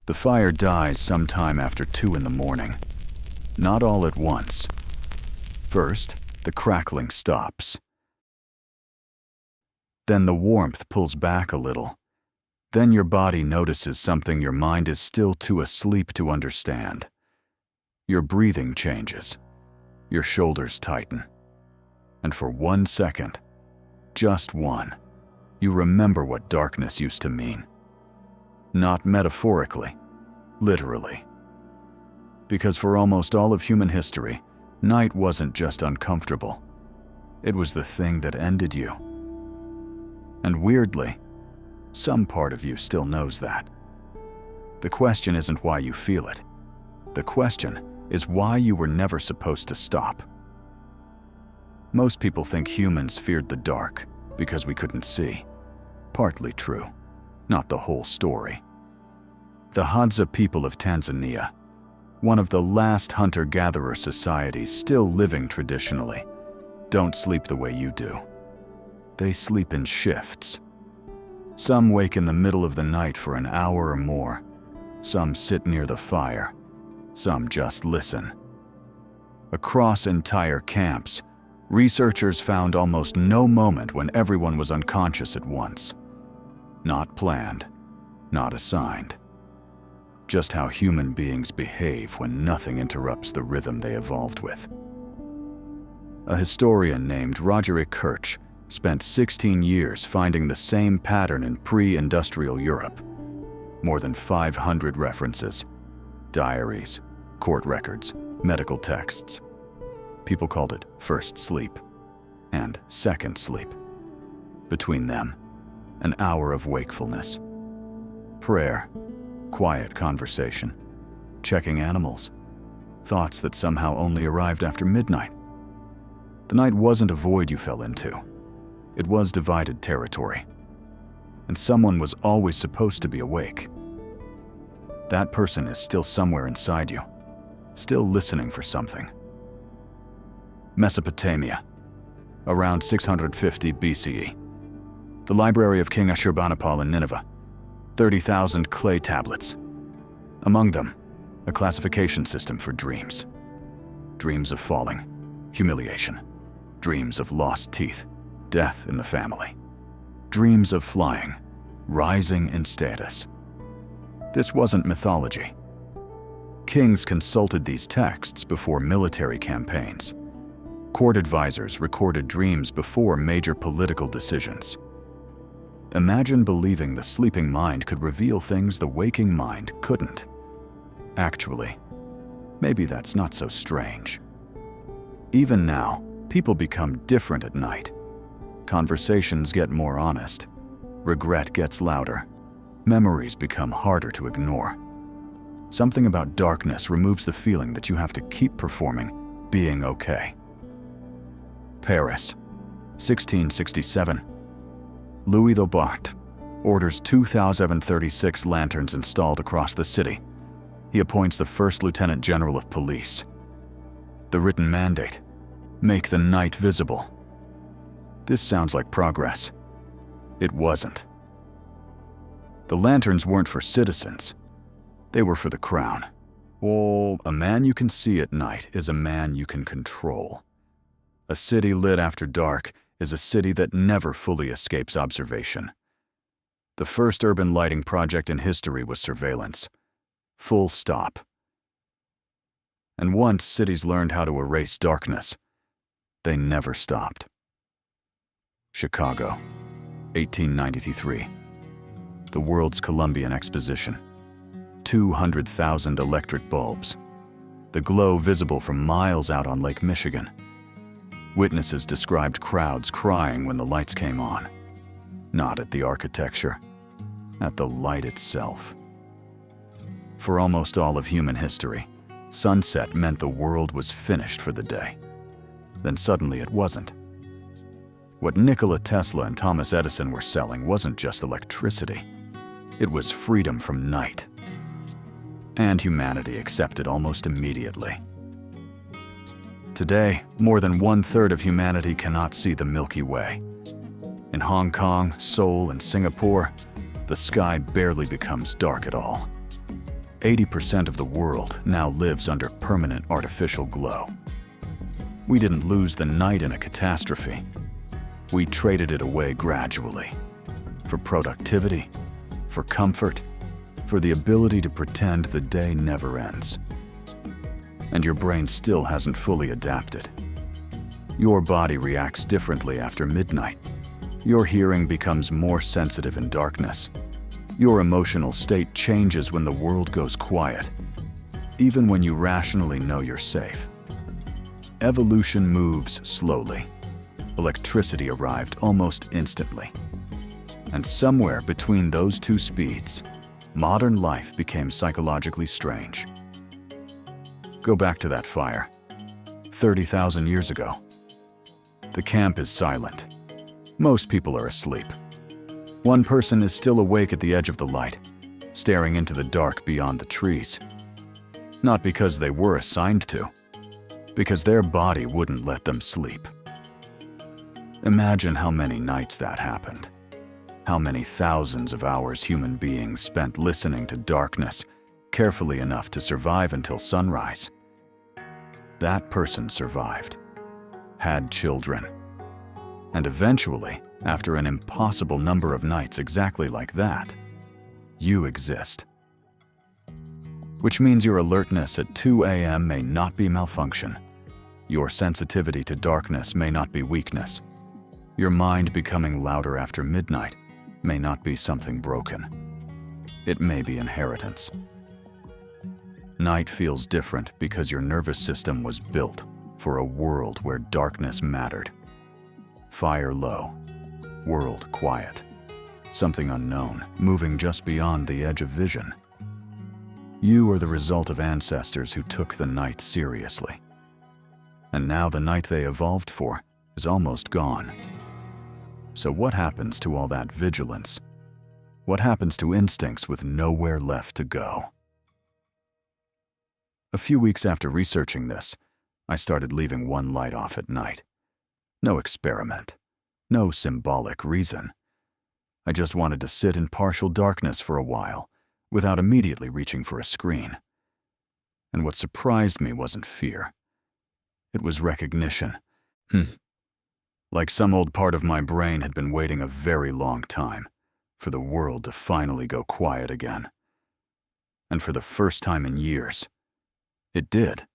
The fire dies sometime after 2 in the morning. Not all at once. First, the crackling stops. Then the warmth pulls back a little. Then your body notices something your mind is still too asleep to understand. Your breathing changes. Your shoulders tighten. And for 1 second, just one, you remember what darkness used to mean. Not metaphorically, literally. Because for almost all of human history, night wasn't just uncomfortable. It was the thing that ended you. And weirdly, some part of you still knows that. The question isn't why you feel it. The question is why you were never supposed to stop. Most people think humans feared the dark because we couldn't see. Partly true, not the whole story. The Hadza people of Tanzania, one of the last hunter-gatherer societies still living traditionally, don't sleep the way you do. They sleep in shifts. Some wake in the middle of the night for an hour or more. Some sit near the fire. Some just listen. Across entire camps, researchers found almost no moment when everyone was unconscious at once. Not planned, not assigned. Just how human beings behave when nothing interrupts the rhythm they evolved with. A historian named Roderick Kirch spent 16 years finding the same pattern in pre-industrial Europe. More than 500 references, diaries, court records, medical texts. People called it first sleep and second sleep. Between them, an hour of wakefulness. Prayer, quiet conversation, checking animals, thoughts that somehow only arrived after midnight. The night wasn't a void you fell into. It was divided territory. And someone was always supposed to be awake. That person is still somewhere inside you, still listening for something. Mesopotamia, around 650 BCE. The library of King Ashurbanipal in Nineveh, 30,000 clay tablets. Among them, a classification system for dreams. Dreams of falling, humiliation, dreams of lost teeth, death in the family, dreams of flying, rising in status. This wasn't mythology. Kings consulted these texts before military campaigns. Court advisors recorded dreams before major political decisions. Imagine believing the sleeping mind could reveal things the waking mind couldn't. Actually, maybe that's not so strange. Even now, people become different at night. Conversations get more honest. Regret gets louder. Memories become harder to ignore. Something about darkness removes the feeling that you have to keep performing, being okay. Paris, 1667. Louis the Bart orders 2,036 lanterns installed across the city. He appoints the first lieutenant general of police. The written mandate: make the night visible. This sounds like progress. It wasn't. The lanterns weren't for citizens. They were for the crown. Well, a man you can see at night is a man you can control. A city lit after dark is a city that never fully escapes observation. The first urban lighting project in history was surveillance. Full stop. And once cities learned how to erase darkness, they never stopped. Chicago, 1893. The World's Columbian Exposition. 200,000 electric bulbs. The glow visible from miles out on Lake Michigan. Witnesses described crowds crying when the lights came on. Not at the architecture, at the light itself. For almost all of human history, sunset meant the world was finished for the day. Then suddenly it wasn't. What Nikola Tesla and Thomas Edison were selling wasn't just electricity. It was freedom from night. And humanity accepted almost immediately. Today, more than 1/3 of humanity cannot see the Milky Way. In Hong Kong, Seoul, and Singapore, the sky barely becomes dark at all. 80% of the world now lives under permanent artificial glow. We didn't lose the night in a catastrophe. We traded it away gradually. For productivity, for comfort, for the ability to pretend the day never ends. And your brain still hasn't fully adapted. Your body reacts differently after midnight. Your hearing becomes more sensitive in darkness. Your emotional state changes when the world goes quiet, even when you rationally know you're safe. Evolution moves slowly. Electricity arrived almost instantly. And somewhere between those two speeds, modern life became psychologically strange. Go back to that fire, 30,000 years ago. The camp is silent. Most people are asleep. One person is still awake at the edge of the light, staring into the dark beyond the trees. Not because they were assigned to, because their body wouldn't let them sleep. Imagine how many nights that happened. How many thousands of hours human beings spent listening to darkness carefully enough to survive until sunrise. That person survived, had children, and eventually, after an impossible number of nights exactly like that, you exist. Which means your alertness at 2 a.m. may not be malfunction. Your sensitivity to darkness may not be weakness. Your mind becoming louder after midnight may not be something broken. It may be inheritance. Night feels different because your nervous system was built for a world where darkness mattered. Fire low, world quiet, something unknown, moving just beyond the edge of vision. You are the result of ancestors who took the night seriously. And now the night they evolved for is almost gone. So what happens to all that vigilance? What happens to instincts with nowhere left to go? A few weeks after researching this, I started leaving one light off at night. No experiment, no symbolic reason. I just wanted to sit in partial darkness for a while, without immediately reaching for a screen. And what surprised me wasn't fear. It was recognition. Like some old part of my brain had been waiting a very long time for the world to finally go quiet again. And for the first time in years, it did.